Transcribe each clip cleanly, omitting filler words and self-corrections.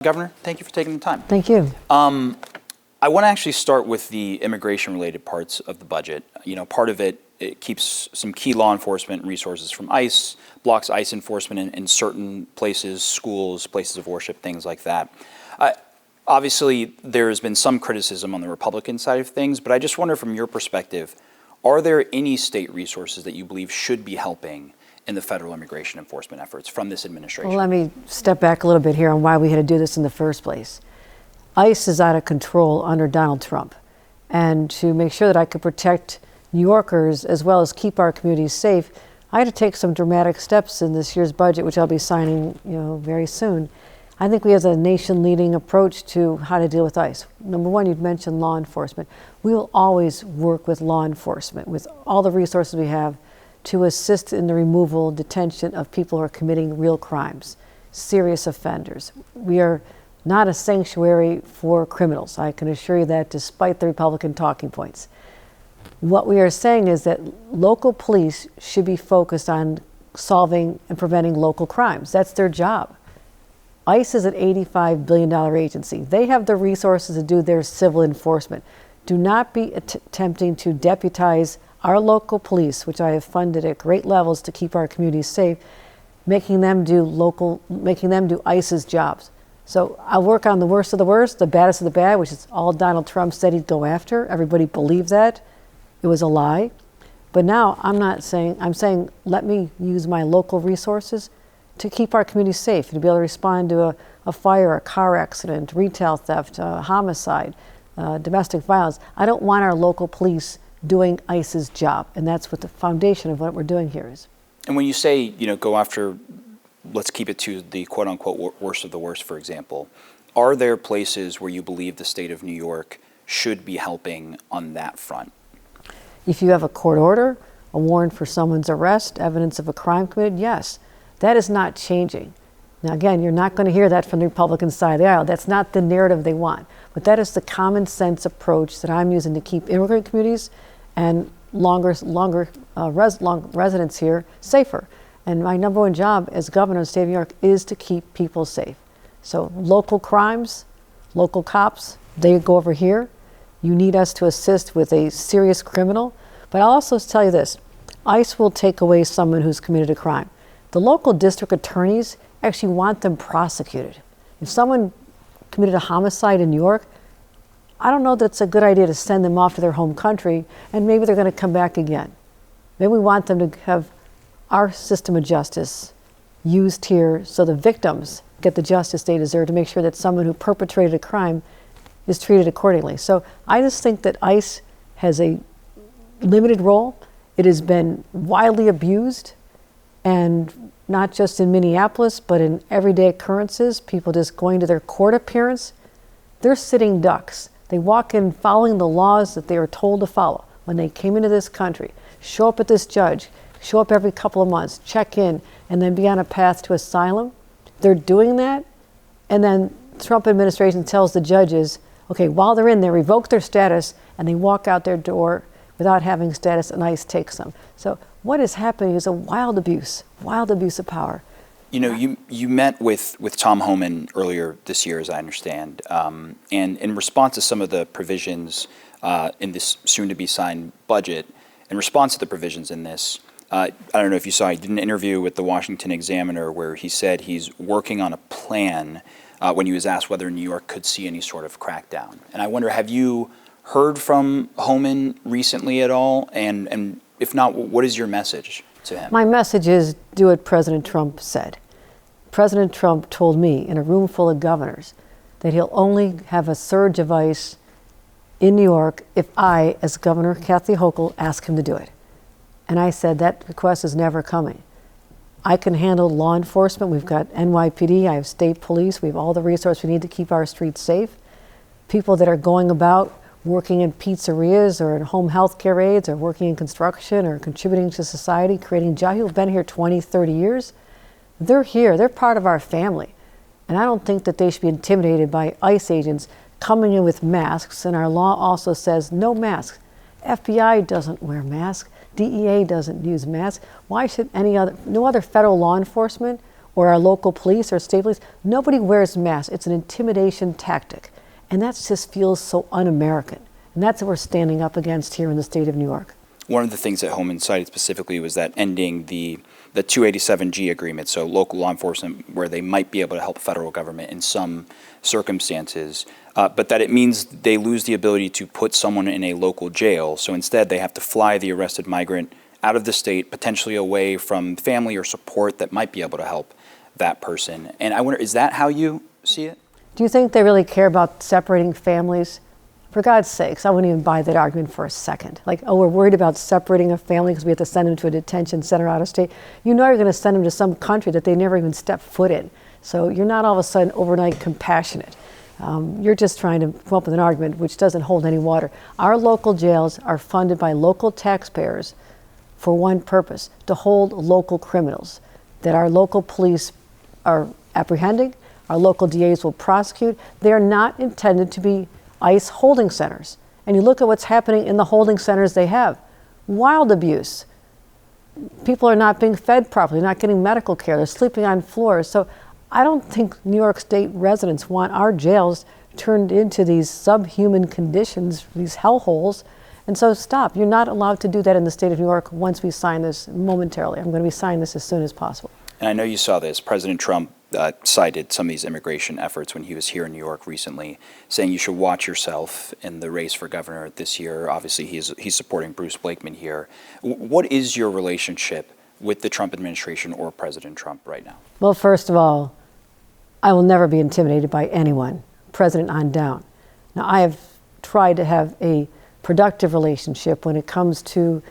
Governor, thank you for taking the time. Thank you. I want to actually start with the immigration-related parts of the budget. You know, part of it keeps some key law enforcement resources from ICE, blocks ICE enforcement in certain places, schools, places of worship, things like that. Obviously, there has been some criticism on the Republican side of things, but I just wonder from your perspective, are there any state resources that you believe should be helping in the federal immigration enforcement efforts from this administration? Well, let me step back a little bit here on why we had to do this in the first place. ICE is out of control under Donald Trump. And to make sure that I could protect New Yorkers as well as keep our communities safe, I had to take some dramatic steps in this year's budget, which I'll be signing, very soon. I think we have a nation-leading approach to how to deal with ICE. Number one, you'd mentioned law enforcement. We will always work with law enforcement, with all the resources we have, to assist in the removal, detention of people who are committing real crimes, serious offenders. We are not a sanctuary for criminals. I can assure you that, despite the Republican talking points. What we are saying is that local police should be focused on solving and preventing local crimes. That's their job. ICE is an $85 billion agency. They have the resources to do their civil enforcement. Do not be attempting to deputize our local police, which I have funded at great levels to keep our communities safe, making them do ICE's jobs. So I'll work on the worst of the worst, the baddest of the bad, which is all Donald Trump said he'd go after. Everybody believed that. It was a lie. But now I'm saying let me use my local resources to keep our communities safe, to be able to respond to a fire, a car accident, retail theft, homicide, domestic violence. I don't want our local police doing ICE's job, and that's what the foundation of what we're doing here is. And when you say, go after, let's keep it to the quote-unquote worst of the worst, for example, are there places where you believe the state of New York should be helping on that front? If you have a court order, a warrant for someone's arrest, evidence of a crime committed, yes. That is not changing. Now, again, you're not going to hear that from the Republican side of the aisle. That's not the narrative they want. But that is the common sense approach that I'm using to keep immigrant communities and residents here safer. And my number one job as governor of the state of New York is to keep people safe. So local crimes, local cops, they go over here. You need us to assist with a serious criminal. But I'll also tell you this, ICE will take away someone who's committed a crime. The local district attorneys actually want them prosecuted. If someone committed a homicide in New York, I don't know that it's a good idea to send them off to their home country, and maybe they're going to come back again. Maybe we want them to have our system of justice used here so the victims get the justice they deserve, to make sure that someone who perpetrated a crime is treated accordingly. So I just think that ICE has a limited role. It has been widely abused, and not just in Minneapolis, but in everyday occurrences, people just going to their court appearance. They're sitting ducks. They walk in following the laws that they are told to follow. When they came into this country, show up at this judge, show up every couple of months, check in, and then be on a path to asylum. They're doing that, and then the Trump administration tells the judges, okay, while they're in there, revoke their status, and they walk out their door without having status, and ICE takes them. So what is happening is a wild abuse of power. You met with Tom Homan earlier this year, as I understand, and in response to some of the provisions in this soon-to-be signed budget, in response to the provisions in this, I don't know if you saw, he did an interview with the Washington Examiner where he said he's working on a plan when he was asked whether New York could see any sort of crackdown. And I wonder, have you heard from Homan recently at all? And if not, what is your message to him? My message is do what President Trump said. President Trump told me in a room full of governors that he'll only have a surge of ICE in New York if I, as Governor Kathy Hochul, ask him to do it. And I said that request is never coming. I can handle law enforcement. We've got NYPD, I have state police, we have all the resources we need to keep our streets safe. People that are going about working in pizzerias or in home health care aides or working in construction or contributing to society, creating jobs, who've been here 20, 30 years, they're here, they're part of our family. And I don't think that they should be intimidated by ICE agents coming in with masks, and our law also says no masks. FBI doesn't wear masks, DEA doesn't use masks. Why should no other federal law enforcement or our local police or state police, nobody wears masks. It's an intimidation tactic. And that just feels so un-American. And that's what we're standing up against here in the state of New York. One of the things that Homan cited specifically was that ending the 287G agreement, so local law enforcement, where they might be able to help federal government in some circumstances, but that it means they lose the ability to put someone in a local jail. So instead, they have to fly the arrested migrant out of the state, potentially away from family or support that might be able to help that person. And I wonder, is that how you see it? Do you think they really care about separating families? For God's sakes, I wouldn't even buy that argument for a second. Like, oh, we're worried about separating a family because we have to send them to a detention center out of state. You know you're going to send them to some country that they never even stepped foot in. So you're not all of a sudden overnight compassionate. You're just trying to come up with an argument which doesn't hold any water. Our local jails are funded by local taxpayers for one purpose, to hold local criminals that our local police are apprehending, our local DAs will prosecute. They are not intended to be ICE holding centers. And you look at what's happening in the holding centers they have. Wild abuse. People are not being fed properly, not getting medical care. They're sleeping on floors. So I don't think New York State residents want our jails turned into these subhuman conditions, these hellholes. And so stop. You're not allowed to do that in the state of New York once we sign this momentarily. I'm going to be signing this as soon as possible. And I know you saw this. President Trump cited some of these immigration efforts when he was here in New York recently, saying you should watch yourself in the race for governor this year. Obviously, he's supporting Bruce Blakeman here. What is your relationship with the Trump administration or President Trump right now? Well, first of all, I will never be intimidated by anyone, president on down. Now, I have tried to have a productive relationship when it comes to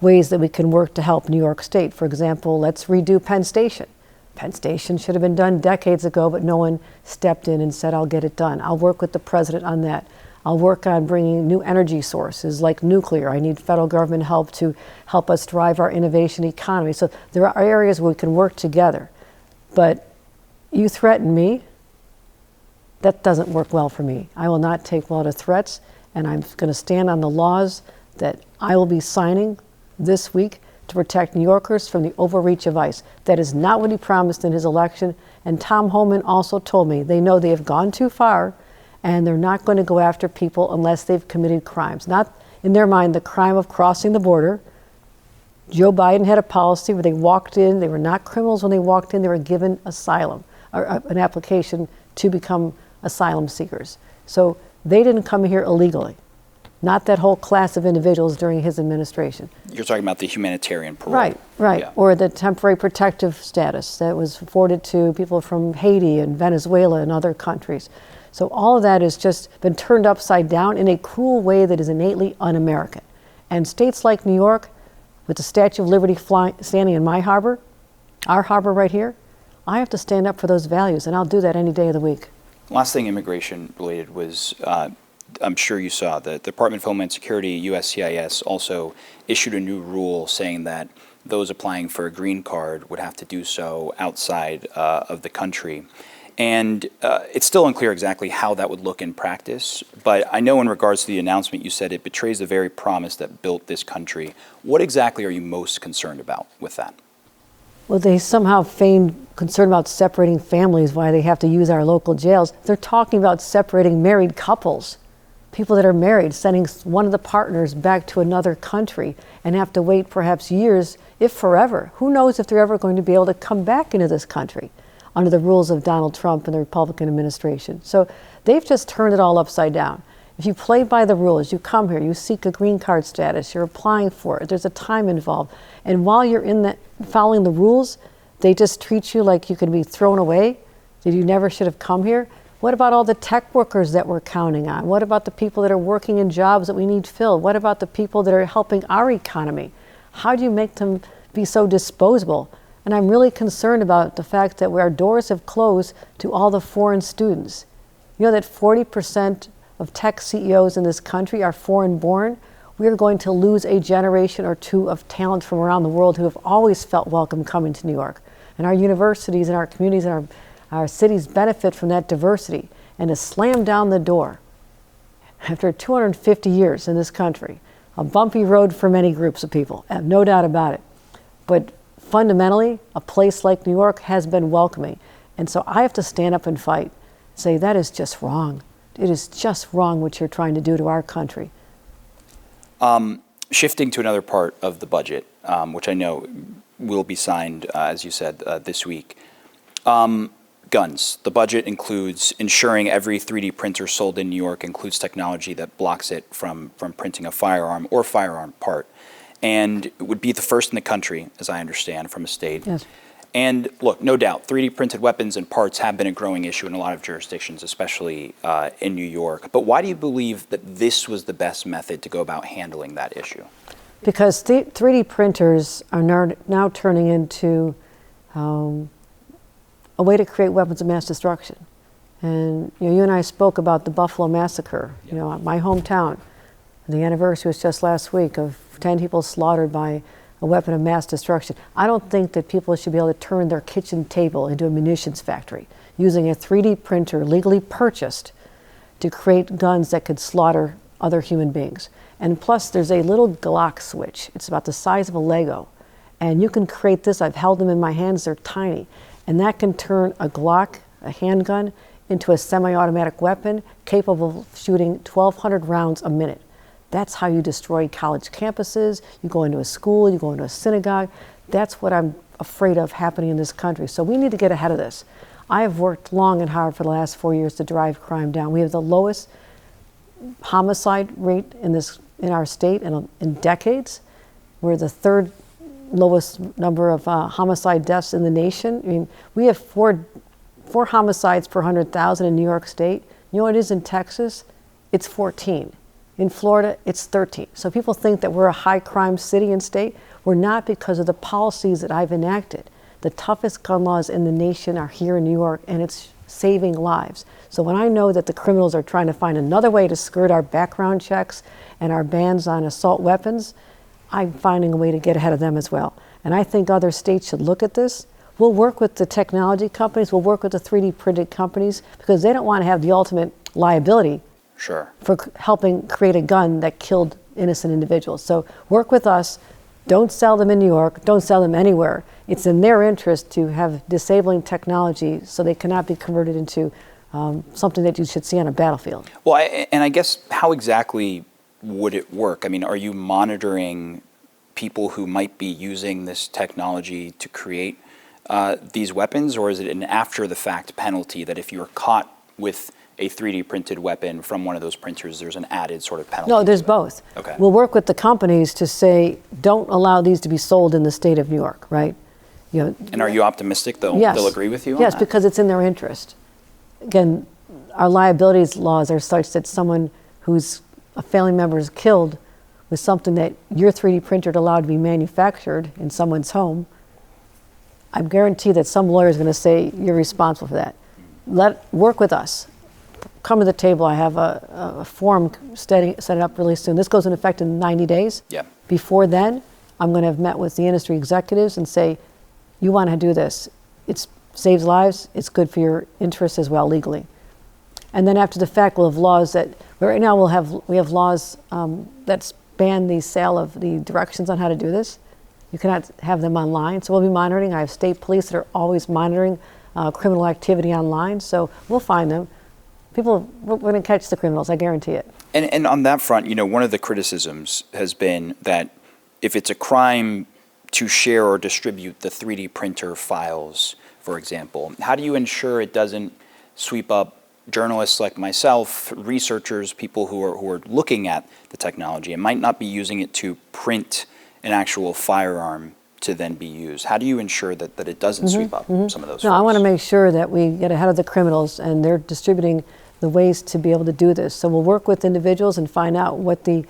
ways that we can work to help New York State. For example, let's redo Penn Station. Penn Station should have been done decades ago, but no one stepped in and said, I'll get it done. I'll work with the president on that. I'll work on bringing new energy sources like nuclear. I need federal government help to help us drive our innovation economy. So there are areas where we can work together. But you threaten me, that doesn't work well for me. I will not take well to threats, and I'm going to stand on the laws that I will be signing this week to protect New Yorkers from the overreach of ICE. That is not what he promised in his election. And Tom Homan also told me they know they have gone too far and they're not going to go after people unless they've committed crimes. Not, in their mind, the crime of crossing the border. Joe Biden had a policy where they walked in, they were not criminals when they walked in, they were given asylum, or an application to become asylum seekers. So they didn't come here illegally. Not that whole class of individuals during his administration. You're talking about the humanitarian parole. Right. Yeah. Or the temporary protective status that was afforded to people from Haiti and Venezuela and other countries. So all of that has just been turned upside down in a cruel way that is innately un-American. And states like New York, with the Statue of Liberty standing in my harbor, our harbor right here, I have to stand up for those values, and I'll do that any day of the week. Last thing immigration related was, I'm sure you saw, the Department of Homeland Security, USCIS, also issued a new rule saying that those applying for a green card would have to do so outside of the country. And it's still unclear exactly how that would look in practice, but I know in regards to the announcement, you said it betrays the very promise that built this country. What exactly are you most concerned about with that? Well, they somehow feigned concern about separating families, why they have to use our local jails. They're talking about separating married couples, people that are married, sending one of the partners back to another country and have to wait perhaps years, if forever. Who knows if they're ever going to be able to come back into this country under the rules of Donald Trump and the Republican administration. So they've just turned it all upside down. If you play by the rules, you come here, you seek a green card status, you're applying for it, there's a time involved. And while you're in that, following the rules, they just treat you like you can be thrown away, that you never should have come here. What about all the tech workers that we're counting on? What about the people that are working in jobs that we need filled? What about the people that are helping our economy? How do you make them be so disposable? And I'm really concerned about the fact that our doors have closed to all the foreign students. You know that 40% of tech CEOs in this country are foreign born? We are going to lose a generation or two of talent from around the world who have always felt welcome coming to New York. And our universities and our communities and our cities benefit from that diversity. And to slam down the door after 250 years in this country, a bumpy road for many groups of people, I have no doubt about it. But fundamentally, a place like New York has been welcoming. And so I have to stand up and fight, say that is just wrong. It is just wrong what you're trying to do to our country. Shifting to another part of the budget, which I know will be signed, as you said, this week. Guns. The budget includes ensuring every 3D printer sold in New York includes technology that blocks it from printing a firearm or firearm part. And it would be the first in the country, as I understand, from a state. Yes. And look, no doubt, 3D printed weapons and parts have been a growing issue in a lot of jurisdictions, especially in New York. But why do you believe that this was the best method to go about handling that issue? Because 3D printers are now turning into a way to create weapons of mass destruction. And you and I spoke about the Buffalo Massacre, my hometown. The anniversary was just last week of 10 people slaughtered by a weapon of mass destruction. I don't think that people should be able to turn their kitchen table into a munitions factory using a 3D printer legally purchased to create guns that could slaughter other human beings. And plus, there's a little Glock switch. It's about the size of a Lego. And you can create this. I've held them in my hands. They're tiny. And that can turn a Glock, a handgun, into a semi-automatic weapon capable of shooting 1,200 rounds a minute. That's how you destroy college campuses. You go into a school, you go into a synagogue. That's what I'm afraid of happening in this country. So we need to get ahead of this. I have worked long and hard for the last 4 years to drive crime down. We have the lowest homicide rate in our state in decades. We're the third lowest number of homicide deaths in the nation. I mean, we have four homicides per 100,000 in New York State. You know what it is in Texas? It's 14. In Florida, it's 13. So people think that we're a high crime city and state. We're not, because of the policies that I've enacted. The toughest gun laws in the nation are here in New York, and it's saving lives. So when I know that the criminals are trying to find another way to skirt our background checks and our bans on assault weapons, I'm finding a way to get ahead of them as well. And I think other states should look at this. We'll work with the technology companies, we'll work with the 3D printed companies, because they don't want to have the ultimate liability Sure. for helping create a gun that killed innocent individuals. So work with us. Don't sell them in New York. Don't sell them anywhere. It's in their interest to have disabling technology so they cannot be converted into something that you should see on a battlefield. Well, I guess how exactly would it work? I mean, are you monitoring people who might be using this technology to create these weapons, or is it an after-the-fact penalty that if you're caught with a 3D printed weapon from one of those printers, there's an added sort of penalty? No, there's both. Okay. We'll work with the companies to say, don't allow these to be sold in the state of New York, right? And are you optimistic they'll agree with you on Yes, that? because it's in their interest. Again, our liabilities laws are such that someone who's a family member is killed with something that your 3D printer allowed to be manufactured in someone's home, I guarantee that some lawyer is going to say you're responsible for that. Work with us. Come to the table. I have a forum set it up really soon. This goes into effect in 90 days. Yeah. Before then, I'm going to have met with the industry executives and say, you want to do this. It saves lives. It's good for your interests as well legally. And then after the fact, we'll have laws that, right now we have laws that ban the sale of the directions on how to do this. You cannot have them online. So we'll be monitoring. I have state police that are always monitoring criminal activity online. So we'll find them. We're going to catch the criminals, I guarantee it. And on that front, one of the criticisms has been that if it's a crime to share or distribute the 3D printer files, for example, how do you ensure it doesn't sweep up journalists like myself, researchers, people who are looking at the technology and might not be using it to print an actual firearm to then be used? How do you ensure that it doesn't sweep up some of those? No, I want to make sure that we get ahead of the criminals, and they're distributing the ways to be able to do this. So we'll work with individuals and find out what the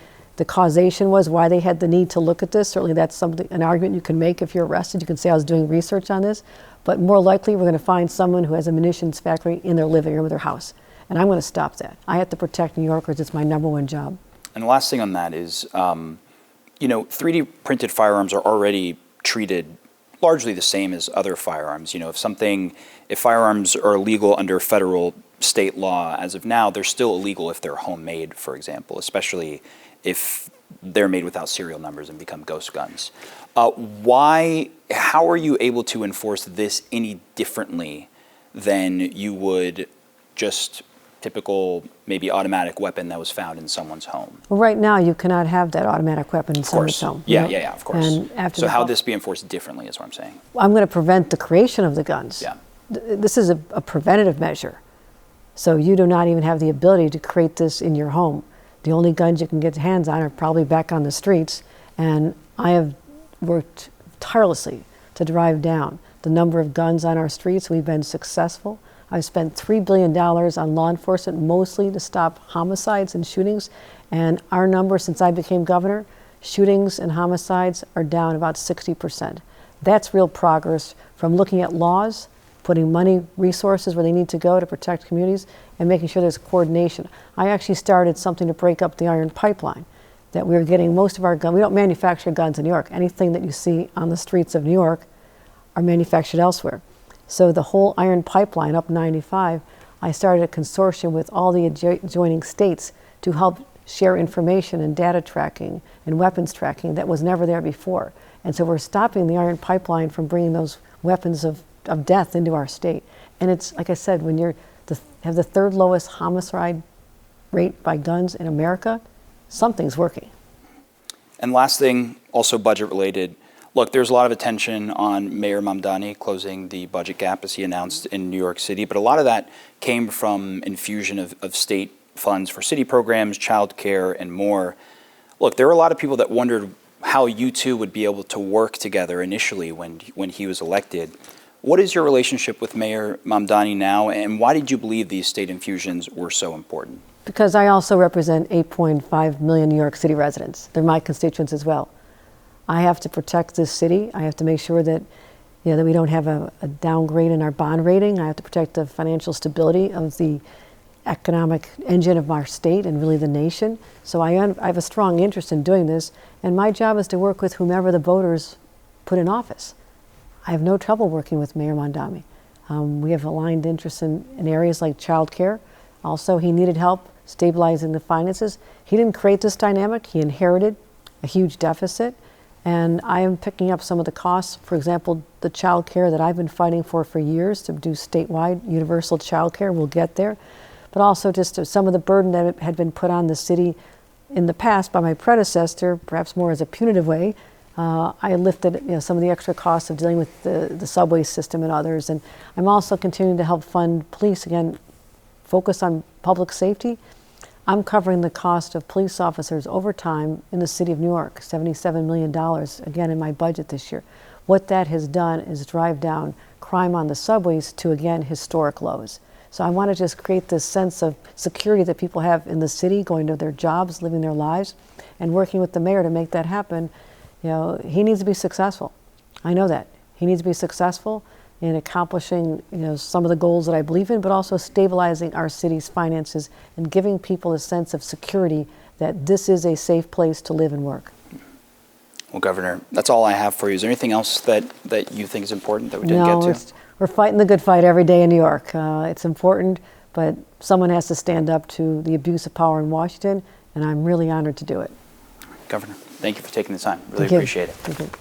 causation was, why they had the need to look at this. Certainly that's an argument you can make if you're arrested. You can say I was doing research on this. But more likely we're going to find someone who has a munitions factory in their living room or their house. And I'm going to stop that. I have to protect New Yorkers. It's my #1 job. And the last thing on that is, 3D printed firearms are already treated largely the same as other firearms. If firearms are illegal under federal state law as of now, they're still illegal if they're homemade, for example, especially if they're made without serial numbers and become ghost guns. How are you able to enforce this any differently than you would just typical, maybe automatic weapon that was found in someone's home? Well, right now, you cannot have that automatic weapon in someone's home. Yeah, of course. And after so how this be enforced differently is what I'm saying. I'm going to prevent the creation of the guns. Yeah. This is a preventative measure. So you do not even have the ability to create this in your home. The only guns you can get your hands on are probably back on the streets. And I have worked tirelessly to drive down the number of guns on our streets. We've been successful. I've spent $3 billion on law enforcement, mostly to stop homicides and shootings. And our number, since I became governor, shootings and homicides are down about 60%. That's real progress from looking at laws, putting money, resources where they need to go to protect communities, and making sure there's coordination. I actually started something to break up the iron pipeline, that we were getting most of our guns. We don't manufacture guns in New York. Anything that you see on the streets of New York are manufactured elsewhere. So the whole iron pipeline up 95, I started a consortium with all the adjoining states to help share information and data tracking and weapons tracking that was never there before. And so we're stopping the iron pipeline from bringing those weapons of death into our state. And it's, like I said, when you have the third lowest homicide rate by guns in America, something's working. And last thing, also budget related. Look, there's a lot of attention on Mayor Mamdani closing the budget gap, as he announced in New York City, but a lot of that came from infusion of state funds for city programs, childcare, and more. Look, there were a lot of people that wondered how you two would be able to work together initially when he was elected. What is your relationship with Mayor Mamdani now, and why did you believe these state infusions were so important? Because I also represent 8.5 million New York City residents. They're my constituents as well. I have to protect this city. I have to make sure that, that we don't have a downgrade in our bond rating. I have to protect the financial stability of the economic engine of our state and really the nation. So I have a strong interest in doing this, and my job is to work with whomever the voters put in office. I have no trouble working with Mayor Mamdani. We have aligned interests in areas like child care. Also, he needed help stabilizing the finances. He didn't create this dynamic. He inherited a huge deficit. And I am picking up some of the costs. For example, the child care that I've been fighting for years to do statewide universal child care. We'll get there. But also just some of the burden that had been put on the city in the past by my predecessor, perhaps more as a punitive way. I lifted some of the extra costs of dealing with the subway system and others. And I'm also continuing to help fund police, again, focus on public safety. I'm covering the cost of police officers overtime in the city of New York, $77 million, again, in my budget this year. What that has done is drive down crime on the subways to, again, historic lows. So I want to just create this sense of security that people have in the city, going to their jobs, living their lives, and working with the mayor to make that happen. He needs to be successful. I know that. He needs to be successful in accomplishing some of the goals that I believe in, but also stabilizing our city's finances and giving people a sense of security that this is a safe place to live and work. Well, Governor, that's all I have for you. Is there anything else that you think is important that we didn't get to? We're fighting the good fight every day in New York. It's important, but someone has to stand up to the abuse of power in Washington, and I'm really honored to do it. Governor, thank you for taking the time. Really appreciate it. Thank you.